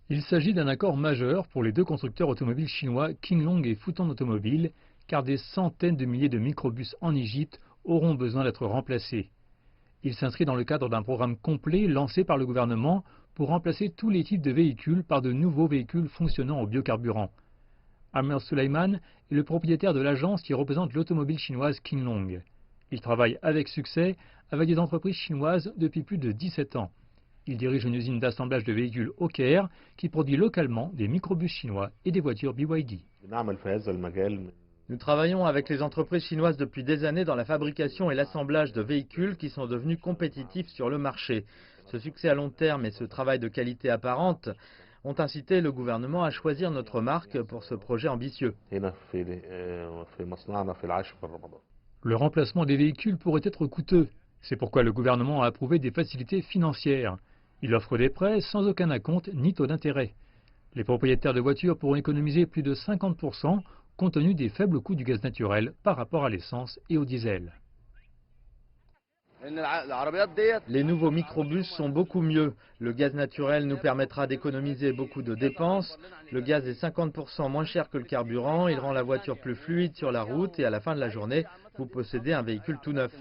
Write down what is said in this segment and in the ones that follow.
Il s'agit d'un accord majeur pour les deux constructeurs automobiles chinois Qinglong et Futon Automobile, car des centaines de milliers de microbus en Égypte auront besoin d'être remplacés. Il s'inscrit dans le cadre d'un programme complet lancé par le gouvernement pour remplacer tous les types de véhicules par de nouveaux véhicules fonctionnant au biocarburant. Amer Suleiman est le propriétaire de l'agence qui représente l'automobile chinoise Qinglong. Il travaille avec succès avec des entreprises chinoises depuis plus de 17 ans. Il dirige une usine d'assemblage de véhicules au Caire qui produit localement des microbus chinois et des voitures BYD. Nous travaillons avec les entreprises chinoises depuis des années dans la fabrication et l'assemblage de véhicules qui sont devenus compétitifs sur le marché. Ce succès à long terme et ce travail de qualité apparente ont incité le gouvernement à choisir notre marque pour ce projet ambitieux. Le remplacement des véhicules pourrait être coûteux. C'est pourquoi le gouvernement a approuvé des facilités financières. Il offre des prêts sans aucun acompte ni taux d'intérêt. Les propriétaires de voitures pourront économiser plus de 50% compte tenu des faibles coûts du gaz naturel par rapport à l'essence et au diesel. Les nouveaux microbus sont beaucoup mieux. Le gaz naturel nous permettra d'économiser beaucoup de dépenses. Le gaz est 50% moins cher que le carburant. Il rend la voiture plus fluide sur la route et à la fin de la journée, vous possédez un véhicule tout neuf.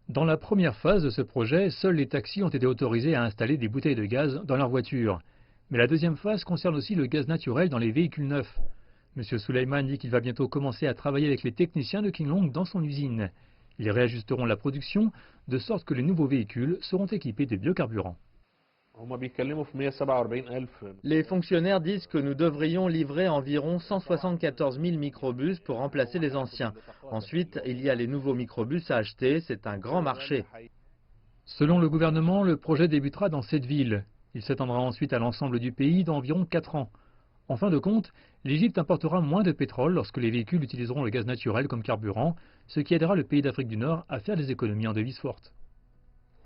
Dans la première phase de ce projet, seuls les taxis ont été autorisés à installer des bouteilles de gaz dans leurs voitures. Mais la deuxième phase concerne aussi le gaz naturel dans les véhicules neufs. M. Suleiman dit qu'il va bientôt commencer à travailler avec les techniciens de Qinglong dans son usine. Ils réajusteront la production de sorte que les nouveaux véhicules seront équipés de biocarburants. Les fonctionnaires disent que nous devrions livrer environ 174 000 microbus pour remplacer les anciens. Ensuite, il y a les nouveaux microbus à acheter, c'est un grand marché. Selon le gouvernement, le projet débutera dans 7 villes. Il s'étendra ensuite à l'ensemble du pays dans environ 4 ans. En fin de compte, l'Égypte importera moins de pétrole lorsque les véhicules utiliseront le gaz naturel comme carburant, ce qui aidera le pays d'Afrique du Nord à faire des économies en devises fortes.